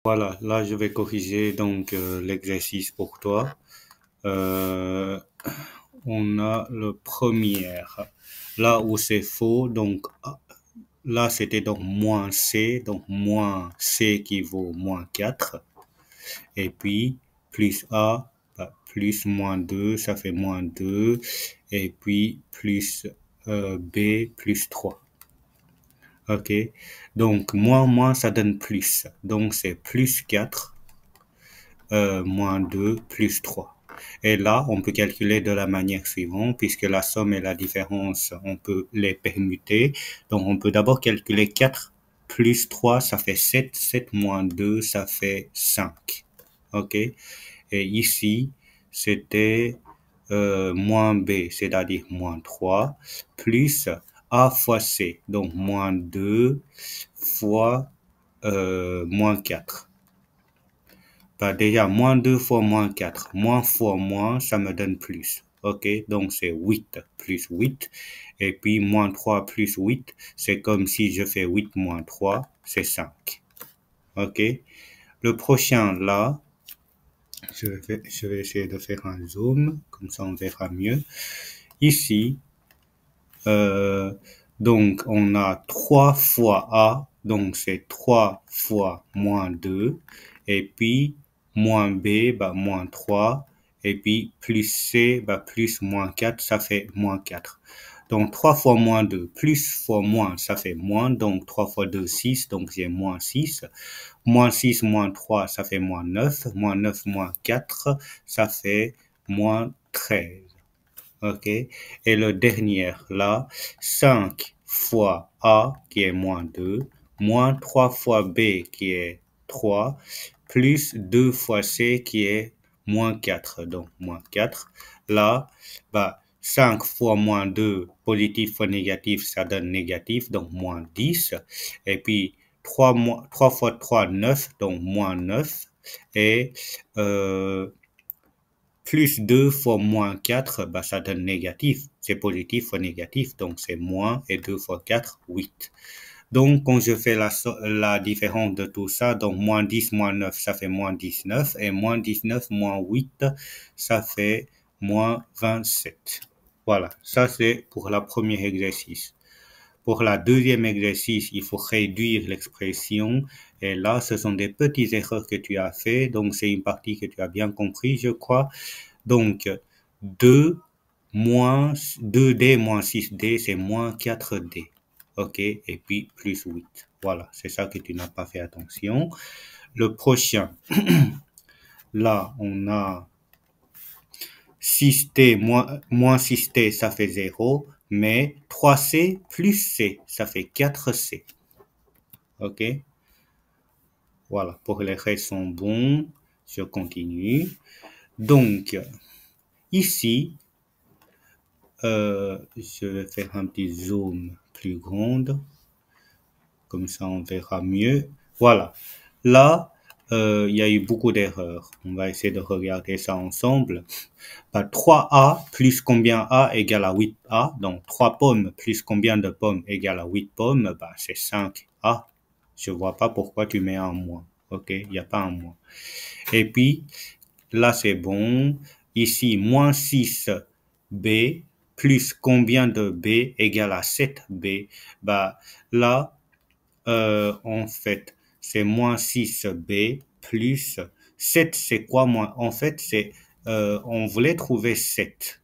Voilà, là je vais corriger donc l'exercice pour toi. Euh, on a le premier. Là où c'est faux, donc là c'était donc moins C, donc moins C qui vaut moins 4. Et puis plus A, bah, plus moins 2, ça fait moins 2. Et puis plus B, plus 3. OK? Donc moins, ça donne plus. Donc c'est plus 4 moins 2 plus 3. Et là, on peut calculer de la manière suivante, puisque la somme et la différence, on peut les permuter. Donc, on peut d'abord calculer 4 plus 3, ça fait 7. 7 moins 2, ça fait 5. OK? Et ici, c'était moins B, c'est-à-dire moins 3, plus A fois C, donc moins 2 fois moins 4. Bah déjà, moins 2 fois moins 4, moins fois moins, ça me donne plus. OK? Donc, c'est 8 plus 8. Et puis, moins 3 plus 8, c'est comme si je fais 8 moins 3, c'est 5. OK? Le prochain, là, je vais essayer de faire un zoom, comme ça on verra mieux. Ici, euh, donc, on a 3 fois A, donc c'est 3 fois moins 2, et puis moins B, bah, moins 3, et puis plus C, bah, plus moins 4, ça fait moins 4. Donc 3 fois moins 2, plus fois moins, ça fait moins, donc 3 fois 2, 6, donc j'ai moins 6. Moins 6, moins 3, ça fait moins 9. Moins 9, moins 4, ça fait moins 13. OK? Et le dernier, là, 5 fois A, qui est moins 2, moins 3 fois B, qui est 3, plus 2 fois C, qui est moins 4. Donc, moins 4. Là, bah, 5 fois moins 2, positif fois négatif, ça donne négatif, donc moins 10. Et puis, 3 fois 3, 9, donc moins 9. Et plus 2 fois moins 4, bah, ça donne négatif. C'est positif fois négatif, donc c'est moins, et 2 fois 4, 8. Donc, quand je fais la différence de tout ça, donc moins 10, moins 9, ça fait moins 19, et moins 19, moins 8, ça fait moins 27. Voilà, ça c'est pour le premier exercice. Pour la deuxième exercice, il faut réduire l'expression. Et là, ce sont des petites erreurs que tu as fait. Donc, c'est une partie que tu as bien compris, je crois. Donc, 2 moins 2D moins 6D, c'est moins 4D. OK? Et puis, plus 8. Voilà, c'est ça que tu n'as pas fait attention. Le prochain, là, on a 6T moins 6T, ça fait 0. Mais 3C plus C, ça fait 4C. OK? Voilà, pour les restes sont bons. Je continue. Donc, ici, je vais faire un petit zoom plus grand. Comme ça, on verra mieux. Voilà. Là, il y a eu beaucoup d'erreurs. On va essayer de regarder ça ensemble. Bah, 3A plus combien A égale à 8A. Donc, 3 pommes plus combien de pommes égale à 8 pommes. Bah, c'est 5A. Je vois pas pourquoi tu mets un moins. OK? Il n'y a pas un moins. Et puis, là, c'est bon. Ici, moins 6B plus combien de B égale à 7B. Bah, là, en fait, c'est moins 6B plus 7, c'est quoi moins? En fait, on voulait trouver 7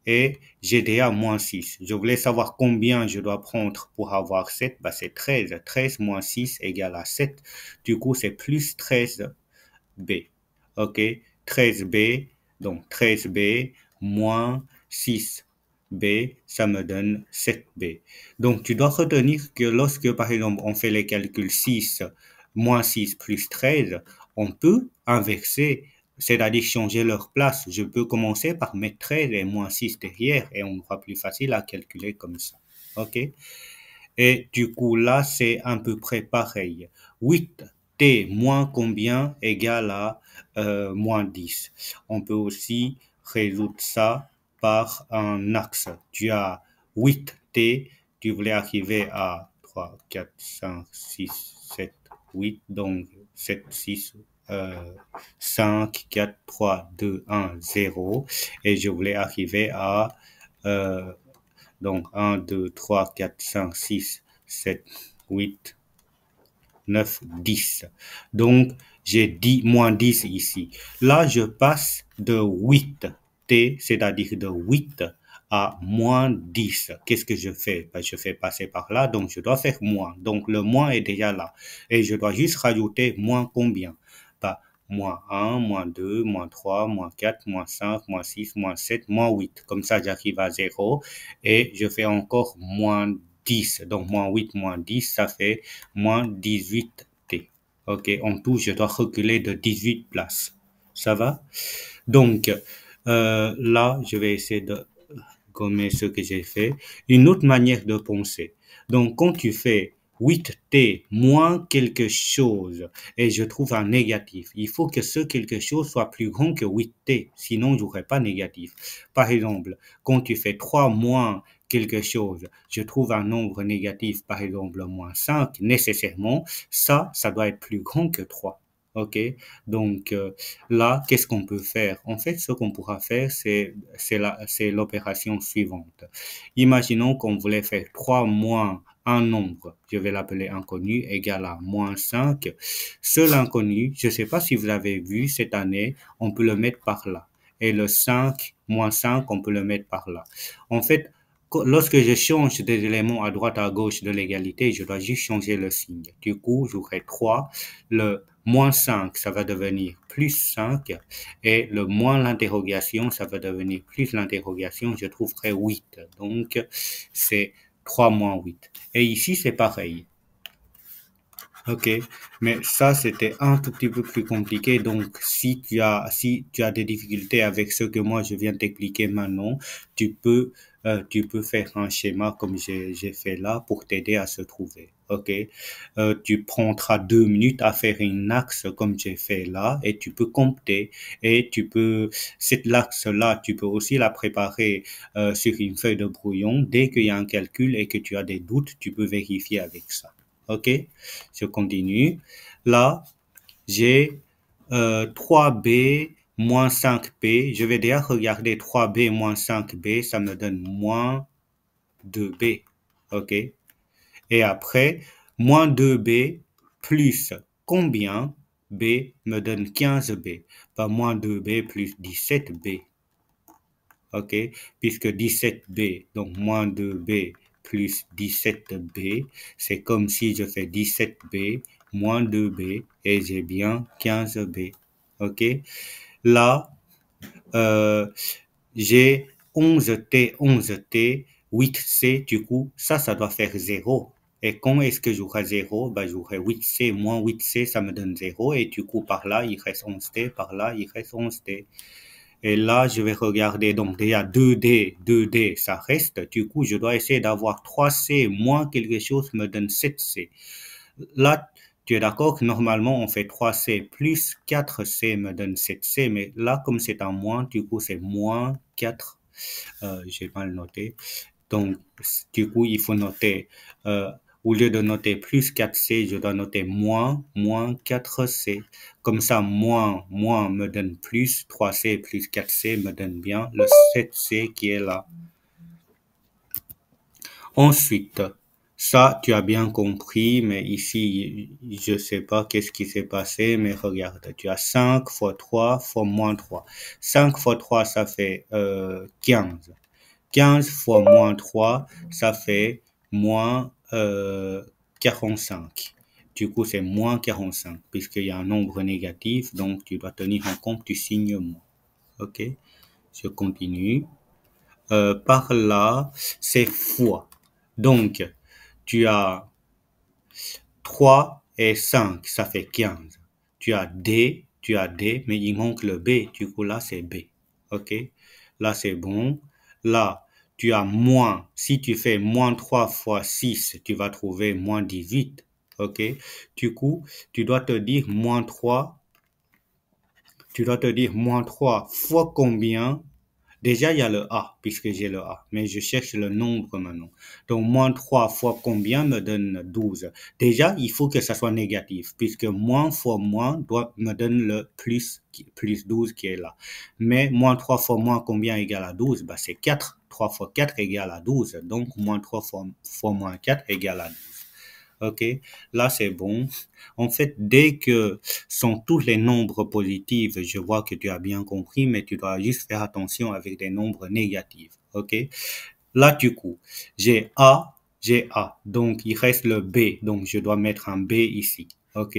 et j'ai déjà moins 6. Je voulais savoir combien je dois prendre pour avoir 7. Bah, c'est 13. 13 moins 6 égale à 7. Du coup, c'est plus 13B. OK? 13B, donc 13B moins 6B, ça me donne 7B. Donc, tu dois retenir que lorsque, par exemple, on fait les calculs 6 moins 6 plus 13, on peut inverser, c'est-à-dire changer leur place. Je peux commencer par mettre 13 et moins 6 derrière et on aura plus facile à calculer comme ça. OK? Et du coup, là, c'est à peu près pareil. 8t moins combien égale à moins 10. On peut aussi résoudre ça par un axe. Tu as 8t, tu voulais arriver à 3, 4, 5, 6, 7, 8. Donc, 7, 6, 5, 4, 3, 2, 1, 0. Et je voulais arriver à donc 1, 2, 3, 4, 5, 6, 7, 8, 9, 10. Donc, j'ai dit moins 10 ici. Là, je passe de 8t, c'est-à-dire de 8 à moins 10. Qu'est-ce que je fais? Ben, je fais passer par là, donc je dois faire moins. Donc, le moins est déjà là. Et je dois juste rajouter moins combien? Ben, moins 1, moins 2, moins 3, moins 4, moins 5, moins 6, moins 7, moins 8. Comme ça, j'arrive à 0 et je fais encore moins 10. Donc, moins 8, moins 10, ça fait moins 18t. OK, en tout, je dois reculer de 18 places. Ça va? Donc, là, je vais essayer de gommer ce que j'ai fait. Une autre manière de penser. Donc, quand tu fais 8t moins quelque chose, et je trouve un négatif, il faut que ce quelque chose soit plus grand que 8t, sinon je n'aurai pas négatif. Par exemple, quand tu fais 3 moins quelque chose, je trouve un nombre négatif, par exemple moins 5, nécessairement, ça doit être plus grand que 3. OK? Donc, là, qu'est-ce qu'on peut faire? En fait, ce qu'on pourra faire, c'est l'opération suivante. Imaginons qu'on voulait faire 3 moins un nombre, je vais l'appeler inconnu, égal à moins 5. Seul inconnu, je ne sais pas si vous avez vu cette année, on peut le mettre par là. Et le 5, moins 5, on peut le mettre par là. En fait, lorsque je change des éléments à droite, à gauche de l'égalité, je dois juste changer le signe. Du coup, j'aurai 3. Le moins 5, ça va devenir plus 5. Et le moins l'interrogation, ça va devenir plus l'interrogation. Je trouverai 8. Donc, c'est 3 moins 8. Et ici, c'est pareil. OK, mais ça, c'était un tout petit peu plus compliqué. Donc, si tu as des difficultés avec ce que moi, je viens t'expliquer maintenant, tu peux faire un schéma comme j'ai fait là pour t'aider à se trouver. OK, tu prendras 2 minutes à faire une axe comme j'ai fait là et tu peux compter et cette axe-là, tu peux aussi la préparer sur une feuille de brouillon. Dès qu'il y a un calcul et que tu as des doutes, tu peux vérifier avec ça. OK, je continue. Là, j'ai 3b moins 5b. Je vais déjà regarder 3b moins 5b, ça me donne moins 2b. OK. Et après, moins 2b plus combien? B me donne 15b. Pas moins 2b plus 17b. OK, puisque 17b, donc moins 2b plus 17b, c'est comme si je fais 17b moins 2b et j'ai bien 15b. OK, là, j'ai 11t, 11t, 8c, du coup, ça doit faire 0. Et quand est-ce que j'aurai 0? Ben, j'aurai 8c moins 8c, ça me donne 0. Et du coup, par là, il reste 11t, par là, il reste 11t. Et là, je vais regarder, donc déjà 2D, ça reste. Du coup, je dois essayer d'avoir 3C moins quelque chose me donne 7C. Là, tu es d'accord que normalement, on fait 3C plus 4C me donne 7C, mais là, comme c'est un moins, du coup, c'est moins 4. J'ai mal noté. Donc, du coup, il faut noter, au lieu de noter plus 4C, je dois noter moins 4C. Comme ça, moins me donne plus, 3C plus 4C me donne bien le 7C qui est là. Ensuite, ça, tu as bien compris, mais ici, je sais pas qu'est-ce qui s'est passé, mais regarde, tu as 5 fois 3 fois moins 3. 5 fois 3, ça fait 15. 15 fois moins 3, ça fait moins 45. Du coup, c'est moins 45, puisqu'il y a un nombre négatif, donc tu dois tenir en compte du signe moins. OK? Je continue. Par là, c'est fois. Donc, tu as 3 et 5, ça fait 15. Tu as D, mais il manque le B. Du coup, là, c'est B. OK? Là, c'est bon. Là, tu as moins. Si tu fais moins 3 fois 6, tu vas trouver moins 18. OK? Du coup, tu dois te dire moins 3 fois combien Déjà, il y a le A, puisque j'ai le A, mais je cherche le nombre maintenant. Donc, moins 3 fois combien me donne 12? Déjà, il faut que ça soit négatif, puisque moins fois moins me donne le plus 12 qui est là. Mais moins 3 fois moins combien égale à 12? Bah, c'est 4. 3 fois 4 égale à 12. Donc, moins 3 fois moins 4 égale à 12. OK, là c'est bon. En fait, dès que sont tous les nombres positifs, je vois que tu as bien compris, mais tu dois juste faire attention avec des nombres négatifs. OK, là du coup, j'ai A, donc il reste le B, donc je dois mettre un B ici. OK,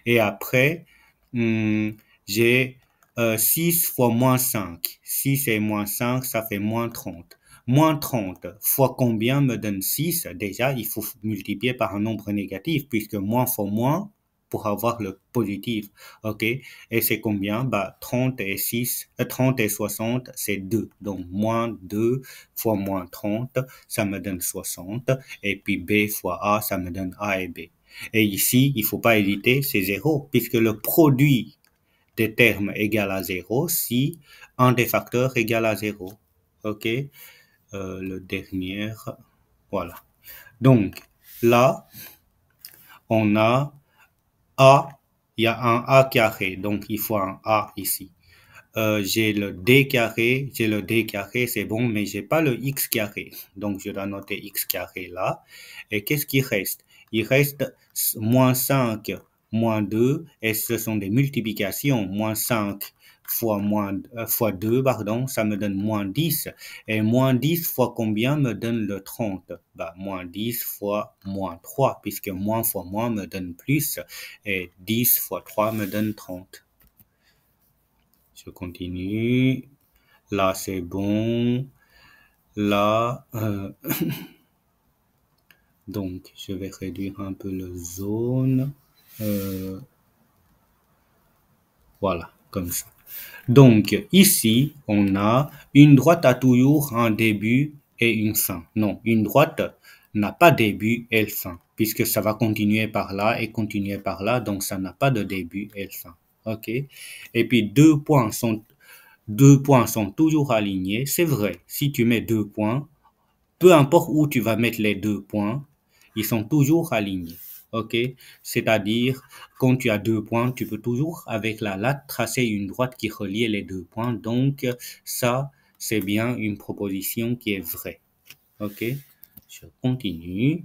et après, hum, j'ai 6 fois moins 5. 6 et moins 5, ça fait moins 30. Moins 30 fois combien me donne 6? Déjà, il faut multiplier par un nombre négatif, puisque moins fois moins pour avoir le positif. OK? Et c'est combien? Bah, 30 et 6, 30 et 60, c'est 2. Donc, moins 2 fois moins 30, ça me donne 60. Et puis, B fois A, ça me donne A et B. Et ici, il faut pas hésiter, c'est 0, puisque le produit des termes égale à 0 si un des facteurs égale à 0. OK? Le dernier, voilà. Donc, là, on a A, il y a un A carré, donc il faut un A ici. J'ai le D carré, c'est bon, mais j'ai pas le X carré. Donc, je dois noter X carré là. Et qu'est-ce qui reste? Il reste moins 5, moins 2, et ce sont des multiplications. Moins 5 fois 2, pardon, ça me donne moins 10. Et moins 10 fois combien me donne le 30? Bah, moins 10 fois moins 3, puisque moins fois moins me donne plus, et 10 fois 3 me donne 30. Je continue. Là, c'est bon. Là, donc, je vais réduire un peu le zone. Voilà, comme ça. Donc, ici, on a une droite a toujours un début et une fin. Non, une droite n'a pas début et fin, puisque ça va continuer par là et continuer par là, donc ça n'a pas de début et fin. OK? Et puis, deux points sont toujours alignés. C'est vrai, si tu mets 2 points, peu importe où tu vas mettre les 2 points, ils sont toujours alignés. OK? C'est-à-dire, quand tu as 2 points, tu peux toujours, avec la latte, tracer une droite qui relie les 2 points. Donc, ça, c'est bien une proposition qui est vraie. OK? Je continue.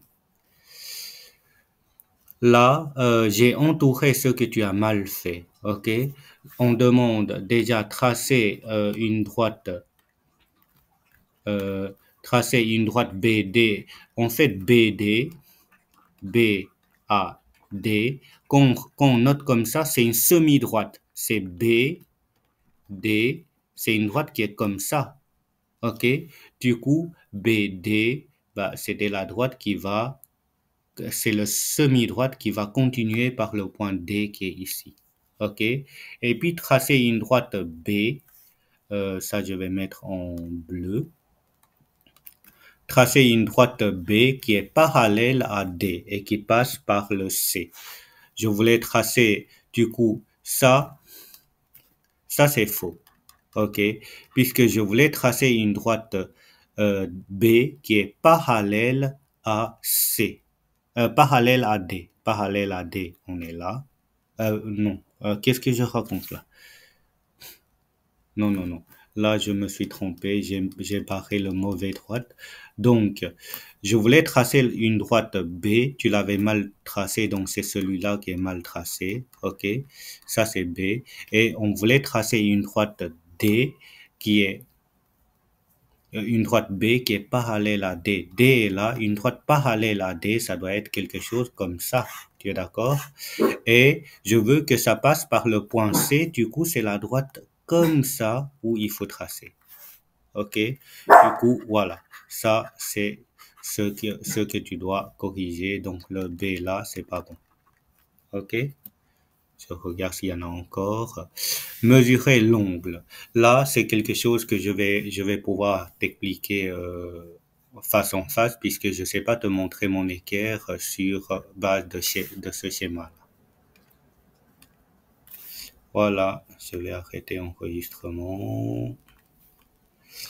Là, j'ai entouré ce que tu as mal fait. OK? On demande déjà tracer une droite euh, tracer une droite BD. En fait, BD, BAD, qu'on note comme ça, c'est une semi-droite. C'est BD, c'est une droite qui est comme ça. OK? Du coup, BD, bah, c'était la droite qui va, c'est le semi-droite qui va continuer par le point D qui est ici. OK? Et puis, tracer une droite B, ça je vais mettre en bleu. Tracer une droite B qui est parallèle à D et qui passe par le C. Je voulais tracer, du coup, ça c'est faux. OK? Puisque je voulais tracer une droite B qui est parallèle à C. Parallèle à D. Parallèle à D, on est là. Non. Qu'est-ce que je raconte là? Non, non, non. Là, je me suis trompé. J'ai barré le mauvais droite. Donc, je voulais tracer une droite B. Tu l'avais mal tracé, donc c'est celui-là qui est mal tracé. OK? Ça, c'est B. Et on voulait tracer une droite D qui est une droite B qui est parallèle à D. D est là. Une droite parallèle à D, ça doit être quelque chose comme ça. Tu es d'accord? Et je veux que ça passe par le point C. Du coup, c'est la droite comme ça où il faut tracer. OK? Du coup, voilà. Ça, c'est ce que tu dois corriger. Donc, le B là, c'est pas bon. OK? Je regarde s'il y en a encore. Mesurer l'ongle. Là, c'est quelque chose que je vais pouvoir t'expliquer face en face puisque je sais pas te montrer mon équerre sur base de ce schéma. Voilà, je vais arrêter l'enregistrement.